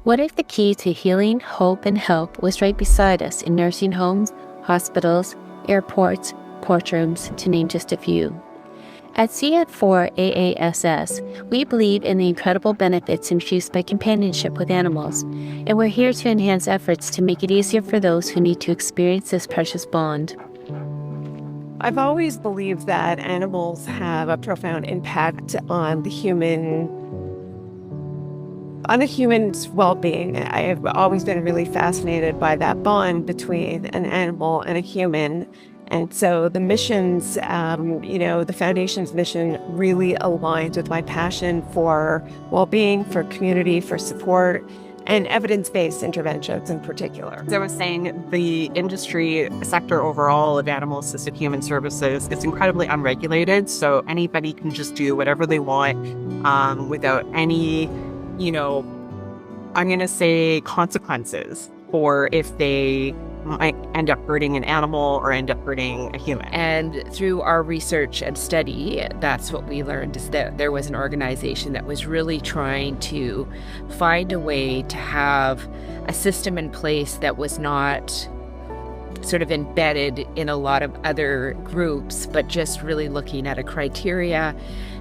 What if the key to healing, hope, and help was right beside us in nursing homes, hospitals, airports, courtrooms, to name just a few? At CF4AASS, we believe in the incredible benefits infused by companionship with animals, and we're here to enhance efforts to make it easier for those who need to experience this precious bond. I've always believed that animals have a profound impact on the human's well-being. I have always been really fascinated by that bond between an animal and a human. And so the missions, the foundation's mission really aligns with my passion for well-being, for community, for support, and evidence-based interventions in particular. As I was saying, the industry sector overall of animal-assisted human services is incredibly unregulated, so anybody can just do whatever they want without any, I'm going to say consequences for if they might end up hurting an animal or end up hurting a human. And through our research and study, that's what we learned, is that there was an organization that was really trying to find a way to have a system in place that was not sort of embedded in a lot of other groups, but just really looking at a criteria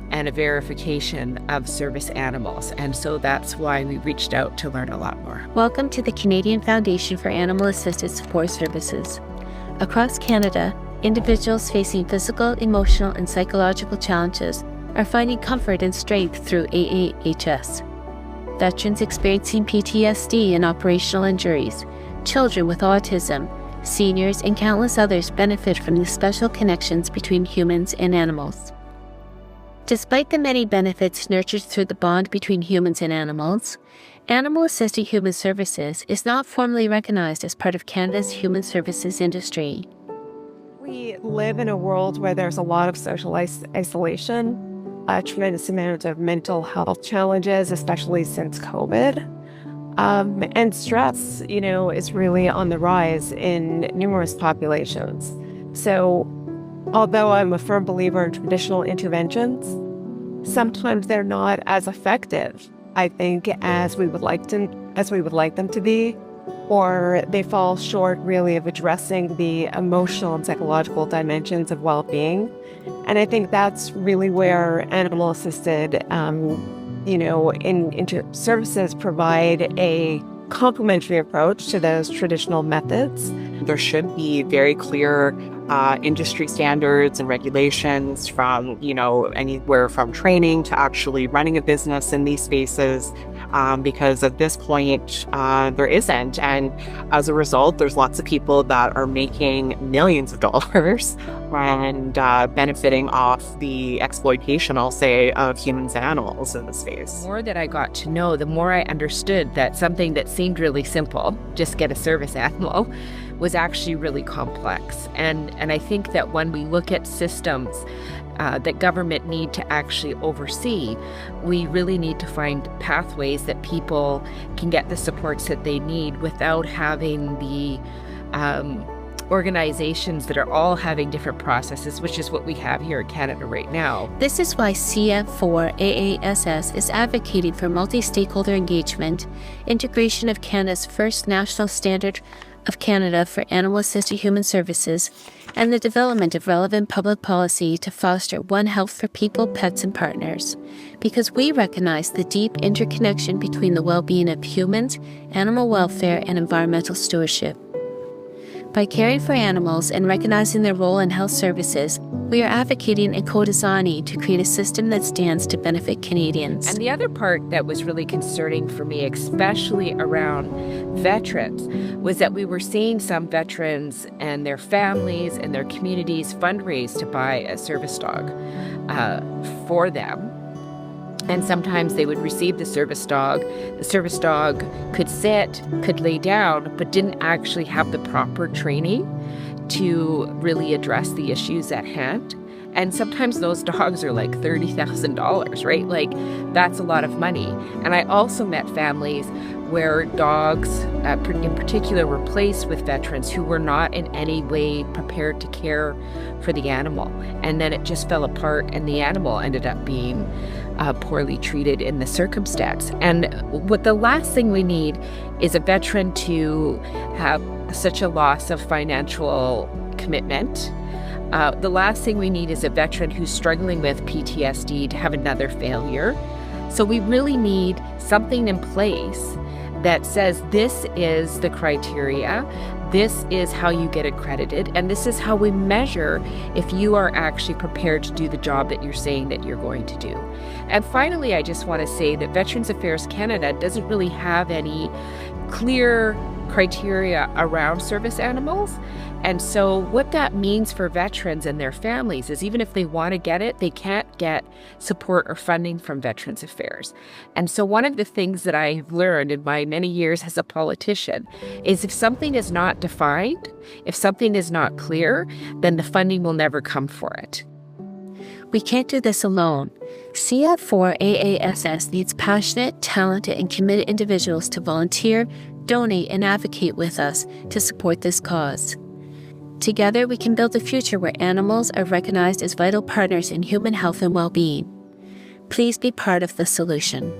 and a verification of service animals. And so that's why we reached out to learn a lot more. Welcome to the Canadian Foundation for Animal-Assisted Support Services. Across Canada, individuals facing physical, emotional, and psychological challenges are finding comfort and strength through AAHS. Veterans experiencing PTSD and operational injuries, children with autism, seniors, and countless others benefit from the special connections between humans and animals. Despite the many benefits nurtured through the bond between humans and animals, animal-assisted human services is not formally recognized as part of Canada's human services industry. We live in a world where there's a lot of social isolation, a tremendous amount of mental health challenges, especially since COVID. And stress, is really on the rise in numerous populations. So although I'm a firm believer in traditional interventions, sometimes they're not as effective, I think, as we would like them to be, or they fall short really of addressing the emotional and psychological dimensions of well-being. And I think that's really where animal-assisted services provide a complementary approach to those traditional methods. There should be very clear industry standards and regulations from, anywhere from training to actually running a business in these spaces, because at this point, there isn't. And as a result, there's lots of people that are making millions of dollars and benefiting off the exploitation, I'll say, of humans and animals in the space. The more that I got to know, the more I understood that something that seemed really simple, just get a service animal, was actually really complex. And I think that when we look at systems that government need to actually oversee, we really need to find pathways that people can get the supports that they need without having the organizations that are all having different processes, which is what we have here in Canada right now. This is why CF4AASS is advocating for multi-stakeholder engagement, integration of Canada's first national standard of Canada for animal-assisted human services, and the development of relevant public policy to foster one health for people, pets, and partners. Because we recognize the deep interconnection between the well-being of humans, animal welfare, and environmental stewardship. By caring for animals and recognizing their role in health services, we are advocating and co-designing to create a system that stands to benefit Canadians. And the other part that was really concerning for me, especially around veterans, was that we were seeing some veterans and their families and their communities fundraise to buy a service dog for them. And sometimes they would receive the service dog. The service dog could sit, could lay down, but didn't actually have the proper training to really address the issues at hand. And sometimes those dogs are like $30,000, right? Like, that's a lot of money. And I also met families where dogs, in particular, were placed with veterans who were not in any way prepared to care for the animal. And then it just fell apart, and the animal ended up being poorly treated in the circumstance. And what the last thing we need is a veteran to have such a loss of financial commitment. The last thing we need is a veteran who's struggling with PTSD to have another failure. So we really need something in place that says this is the criteria, this is how you get accredited, and this is how we measure if you are actually prepared to do the job that you're saying that you're going to do. And finally, I just want to say that Veterans Affairs Canada doesn't really have any clear criteria around service animals. And so what that means for veterans and their families is even if they want to get it, they can't get support or funding from Veterans Affairs. And so one of the things that I've learned in my many years as a politician is if something is not defined, if something is not clear, then the funding will never come for it. We can't do this alone. CF4AASS needs passionate, talented, and committed individuals to volunteer, donate, and advocate with us to support this cause. Together, we can build a future where animals are recognized as vital partners in human health and well-being. Please be part of the solution.